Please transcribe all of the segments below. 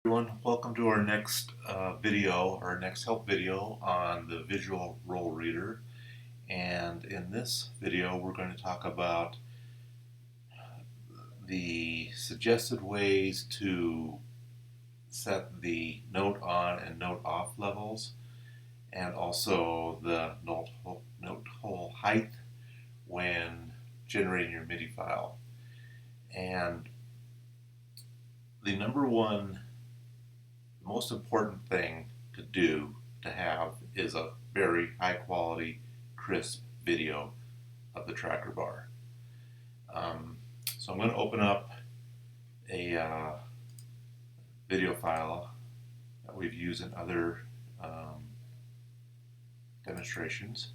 Everyone, welcome to our next video, our next help video on the visual roll reader. And in this video, we're going to talk about the suggested ways to set the note on and note off levels, and also the note hole height when generating your MIDI file. And the number one most important thing to have is a very high quality, crisp video of the tracker bar. So I'm going to open up a video file that we've used in other demonstrations.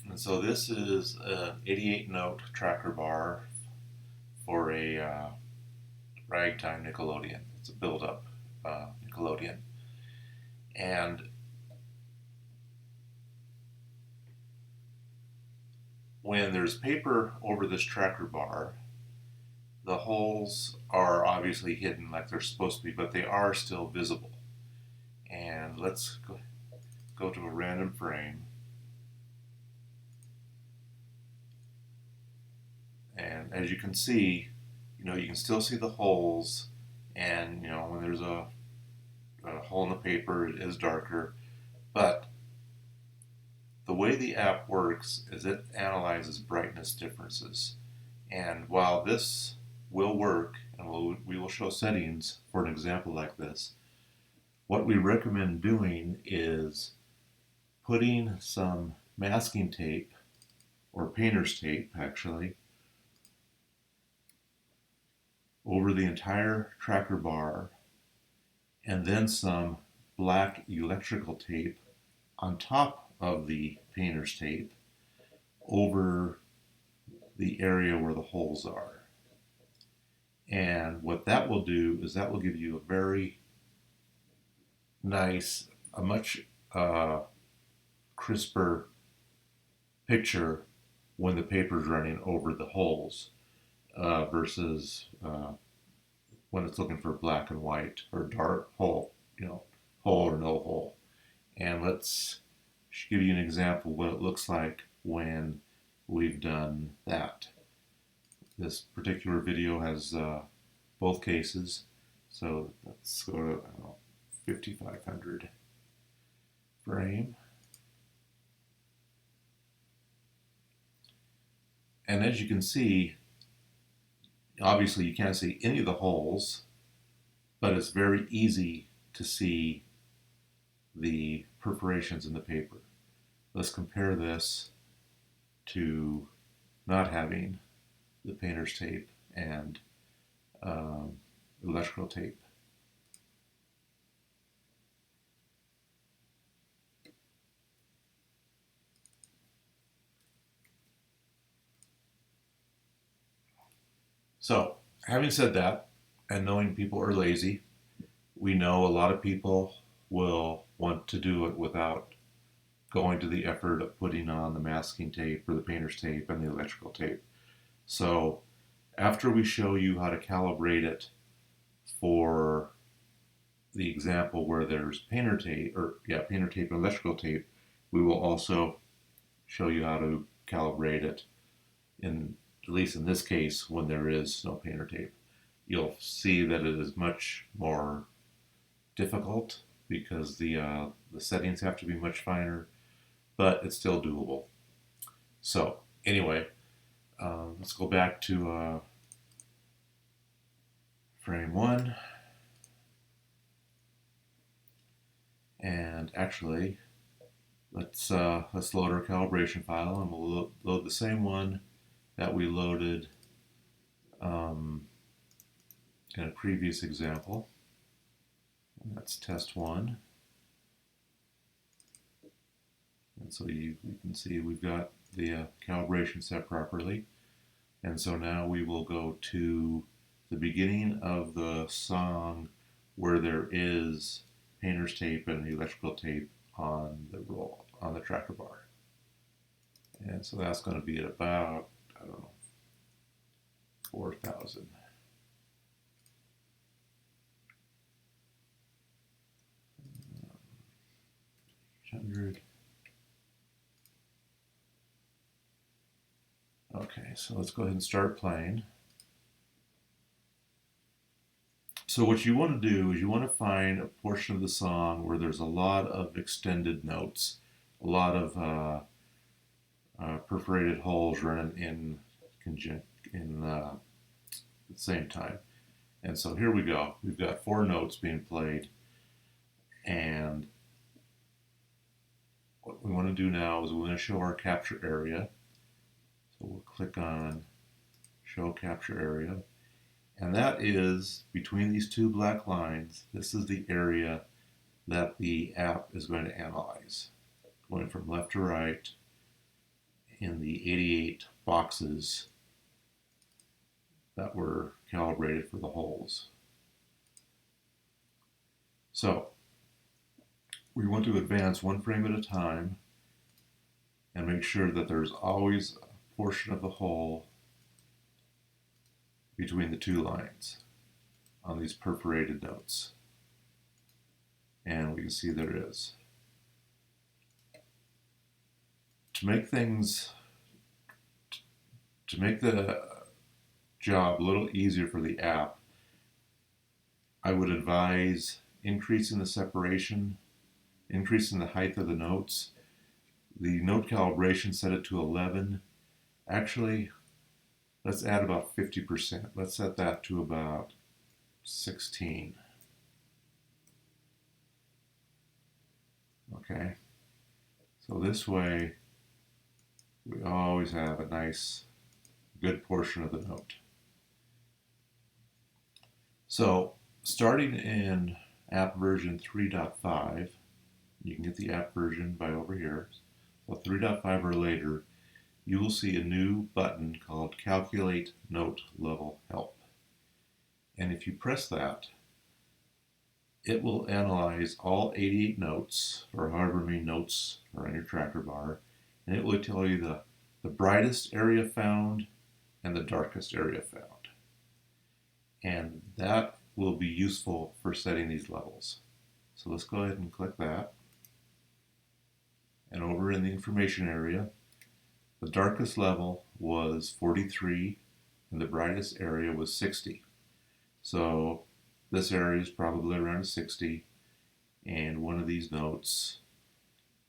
And so this is an 88 note tracker bar for a ragtime Nickelodeon. It's a build-up Nickelodeon. And when there's paper over this tracker bar, the holes are obviously hidden like they're supposed to be, but they are still visible. And let's go to a random frame. And as you can see, you can still see the holes, and when there's a hole in the paper, it is darker. But the way the app works is it analyzes brightness differences. And while this will work, and we will show settings for an example like this, what we recommend doing is putting some masking tape, or painter's tape actually, over the entire tracker bar, and then some black electrical tape on top of the painter's tape over the area where the holes are. And what that will do is that will give you a very nice, a much crisper picture when the paper is running over the holes versus when it's looking for black and white or dark hole, hole or no hole. And let's give you an example of what it looks like when we've done that. This particular video has both cases, so let's go to 5500 frame. And as you can see, obviously you can't see any of the holes, but it's very easy to see the perforations in the paper. Let's compare this to not having the painter's tape and electrical tape. So, having said that, and knowing people are lazy, we know a lot of people will want to do it without going to the effort of putting on the masking tape or the painter's tape and the electrical tape. So, after we show you how to calibrate it for the example where there's painter tape and electrical tape, we will also show you how to calibrate it at least in this case, when there is no painter tape. You'll see that it is much more difficult because the settings have to be much finer, but it's still doable. So anyway, let's go back to frame 1. And actually, let's load our calibration file, and we'll load the same one that we loaded in a previous example. And that's test 1. And so you can see we've got the calibration set properly. And so now we will go to the beginning of the song where there is painter's tape and the electrical tape on the tracker bar. And so that's going to be at about, I don't know, 4,000. 100. Okay, so let's go ahead and start playing. So what you want to do is you want to find a portion of the song where there's a lot of extended notes, a lot of perforated holes running in at the same time. And so here we go. We've got 4 notes being played, and what we want to do now is we want to show our capture area. So we'll click on Show Capture Area. And that is between these 2 black lines. This is the area that the app is going to analyze, going from left to right in the 88 boxes that were calibrated for the holes. So we want to advance 1 frame at a time and make sure that there's always a portion of the hole between the 2 lines on these perforated notes. And we can see there is. To make the job a little easier for the app, I would advise increasing the separation, increasing the height of the notes. The note calibration set it to 11. Actually, let's add about 50%. Let's set that to about 16. Okay, so this way we always have a nice, good portion of the note. So starting in app version 3.5, you can get the app version by over here. So 3.5 or later, you will see a new button called Calculate Note Level Help. And if you press that, it will analyze all 88 notes, or however many notes are on your tracker bar, and it will tell you the brightest area found and the darkest area found. And that will be useful for setting these levels. So let's go ahead and click that. And over in the information area, the darkest level was 43 and the brightest area was 60. So this area is probably around 60, and one of these notes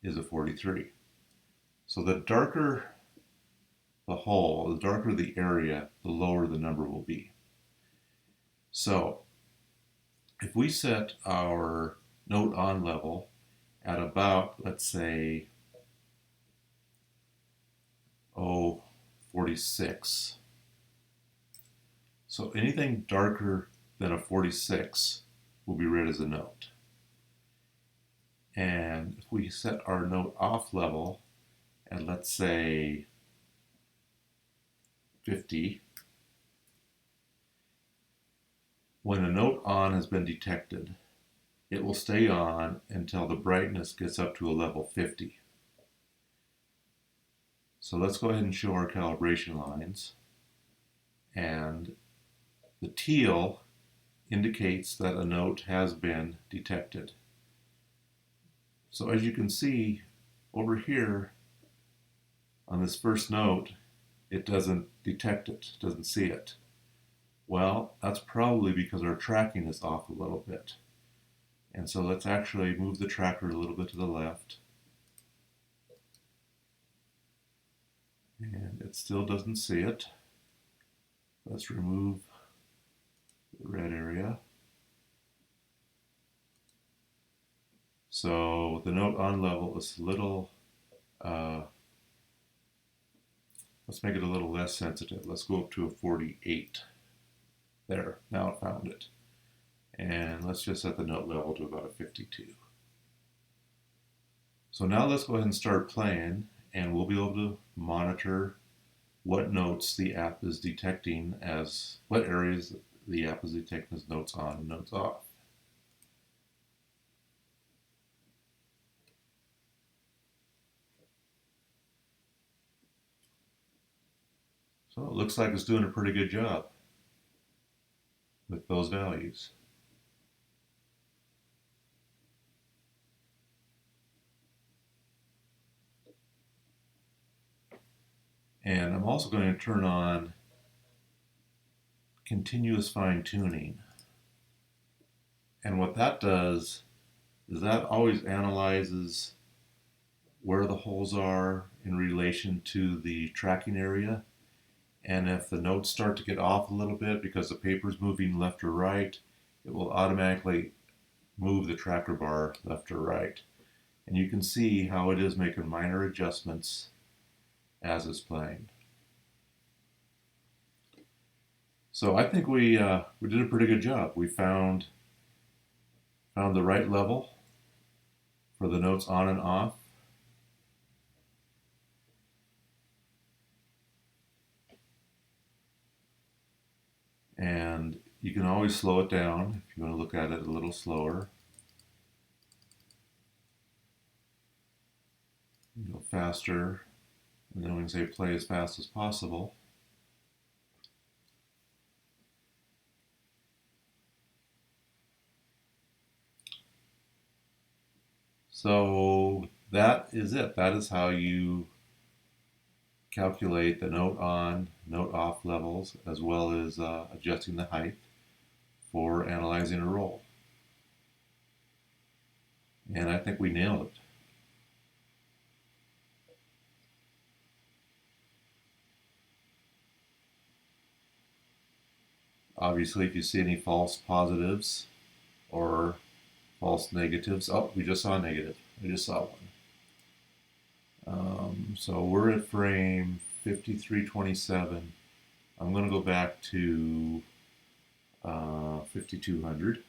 is a 43. So the darker the hole, the darker the area, the lower the number will be. So if we set our note on level at about, let's say, 46. So anything darker than a 46 will be read as a note. And if we set our note off level at, let's say, 50, when a note on has been detected, it will stay on until the brightness gets up to a level 50. So let's go ahead and show our calibration lines. And the teal indicates that a note has been detected. So as you can see over here on this first note, it doesn't detect it, doesn't see it. Well, that's probably because our tracking is off a little bit. And so let's actually move the tracker a little bit to the left. And it still doesn't see it. Let's remove the red area. So the note on level is a little, let's make it a little less sensitive. Let's go up to a 48. There, now it found it. And let's just set the note level to about a 52. So now let's go ahead and start playing, and we'll be able to monitor what notes the app is detecting as, what areas the app is detecting as notes on and notes off. So it looks like it's doing a pretty good job with those values. And I'm also going to turn on continuous fine tuning. And what that does is that always analyzes where the holes are in relation to the tracking area. And if the notes start to get off a little bit because the paper's moving left or right, it will automatically move the tracker bar left or right. And you can see how it is making minor adjustments as it's playing. So I think we did a pretty good job. We found the right level for the notes on and off. And you can always slow it down if you want to look at it a little slower. Go faster, and then we can say play as fast as possible. So that is it. That is how you calculate the note on, note off levels, as well as adjusting the height for analyzing a roll. And I think we nailed it. Obviously, if you see any false positives or false negatives, oh, we just saw a negative. I just saw one. So we're at frame 5327. I'm going to go back to 5200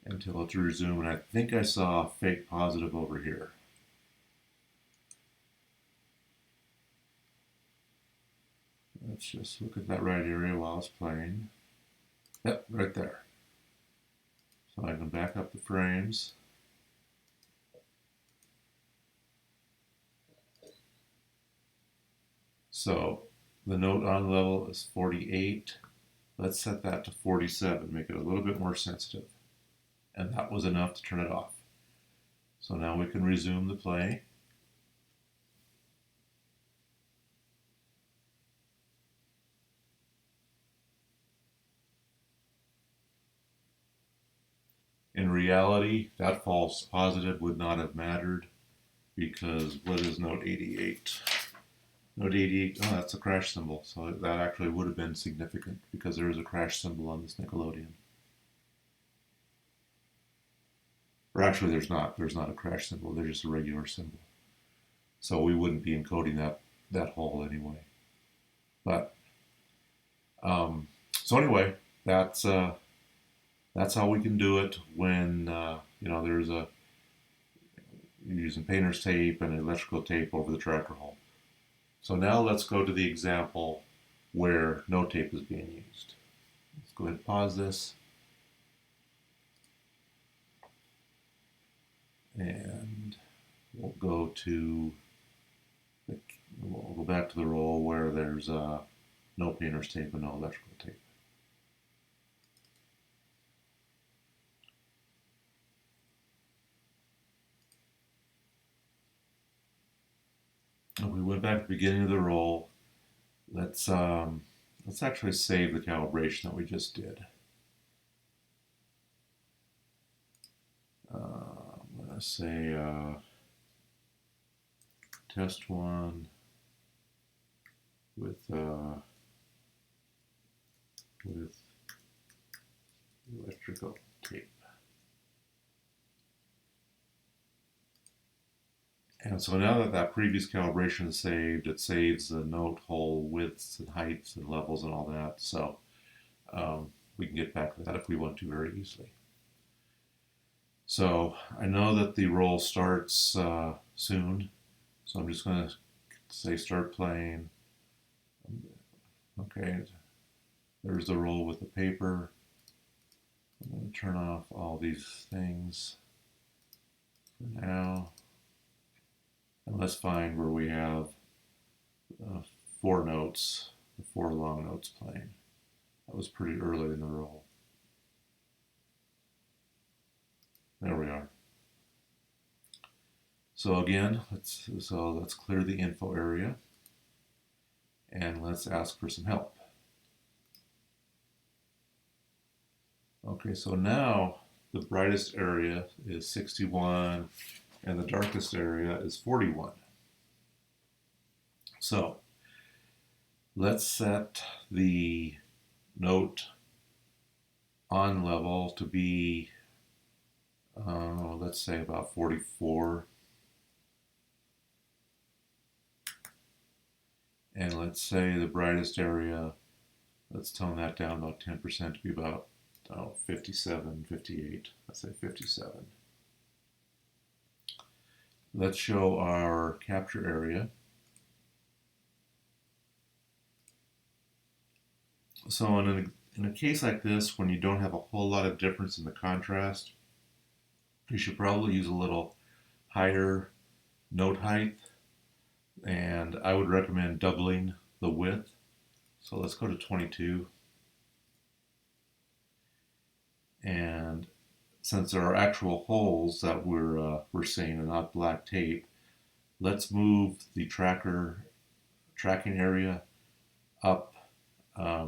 until it's resumed, and I think I saw a fake positive over here. Let's just look at that right area while it's playing. Yep, right there. So I can back up the frames. So the note on level is 48. Let's set that to 47, make it a little bit more sensitive. And that was enough to turn it off. So now we can resume the play. In reality, that false positive would not have mattered because what is note 88? Note 88, oh, that's a crash symbol. So that actually would have been significant because there is a crash symbol on this Nickelodeon. Or actually, there's not a crash symbol. There's just a regular symbol. So we wouldn't be encoding that hole anyway. But so anyway, that's how we can do it when there's you're using painter's tape and electrical tape over the tracker hole. So now let's go to the example where no tape is being used. Let's go ahead and pause this. And we'll go back to the roll where there's no painter's tape and no electrical tape. And we went back to the beginning of the roll. Let's actually save the calibration that we just did. I'm going to say test one with electrical tape. And so now that that previous calibration is saved, it saves the note hole widths and heights and levels and all that. So we can get back to that if we want to very easily. So I know that the roll starts soon. So I'm just going to say start playing. Okay, there's the roll with the paper. I'm going to turn off all these things for now. And let's find where we have 4 notes, the 4 long notes playing. That was pretty early in the roll. There we are. So again, let's clear the info area and let's ask for some help. Okay, so now the brightest area is 61 and the darkest area is 41. So let's set the note on level to be, let's say about 44. And let's say the brightest area, let's tone that down about 10% to be about 57, 58. Let's say 57. Let's show our capture area. So in a case like this, when you don't have a whole lot of difference in the contrast, you should probably use a little higher note height, and I would recommend doubling the width. So let's go to 22. And since there are actual holes that we're seeing and not black tape, let's move the tracking area up a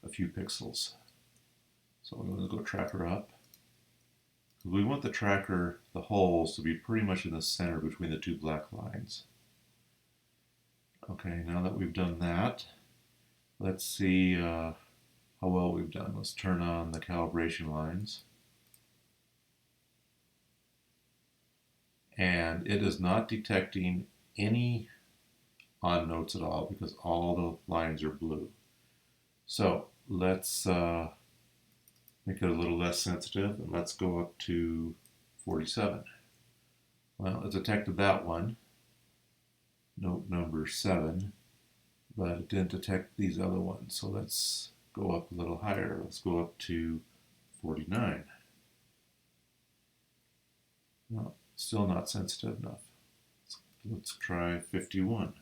few pixels. So we're going to go tracker up. We want the holes to be pretty much in the center between the 2 black lines. Okay, now that we've done that, let's see how well we've done. Let's turn on the calibration lines. And it is not detecting any on notes at all because all the lines are blue. So let's make it a little less sensitive and let's go up to 47. Well, it detected that one, note number 7, but it didn't detect these other ones. So let's go up a little higher. Let's go up to 49. No, still not sensitive enough. Let's try 51.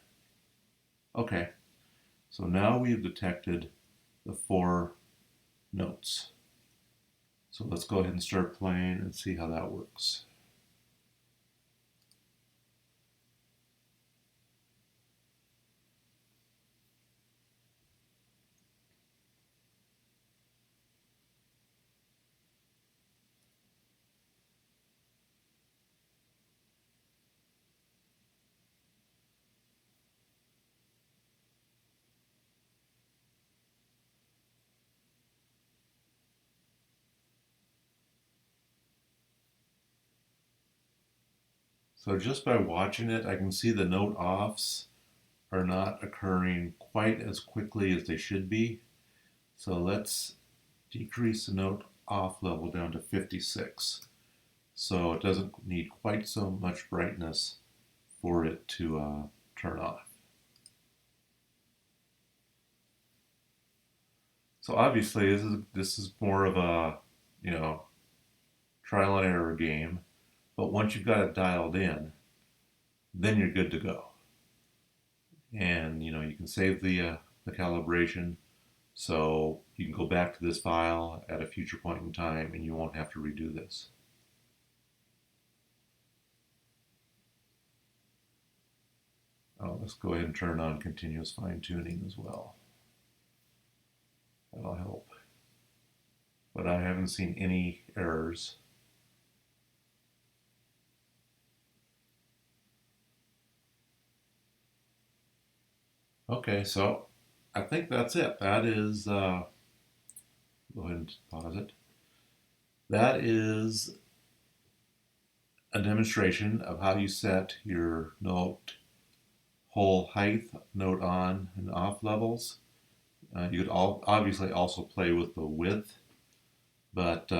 Okay, so now we've detected the 4 notes. So let's go ahead and start playing and see how that works. So just by watching it, I can see the note offs are not occurring quite as quickly as they should be. So let's decrease the note off level down to 56. So it doesn't need quite so much brightness for it to turn off. So obviously this is more of a, trial and error game. But once you've got it dialed in, then you're good to go. And you can save the calibration, so you can go back to this file at a future point in time, and you won't have to redo this. Oh, let's go ahead and turn on continuous fine tuning as well. That'll help. But I haven't seen any errors. Okay, so I think that's it. That is, go ahead and pause it. That is a demonstration of how you set your note hole height, note on and off levels. You could obviously also play with the width, but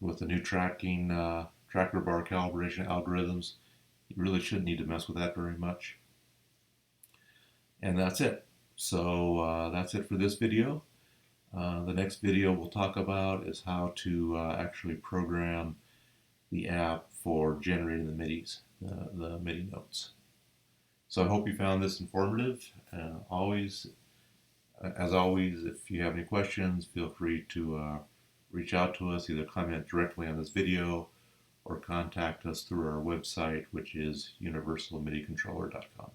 with the new tracker bar calibration algorithms, you really shouldn't need to mess with that very much. And that's it. So that's it for this video. The next video we'll talk about is how to actually program the app for generating the MIDIs. the MIDI notes. So I hope you found this informative. As always, if you have any questions, feel free to reach out to us, either comment directly on this video or contact us through our website, which is universalmidicontroller.com.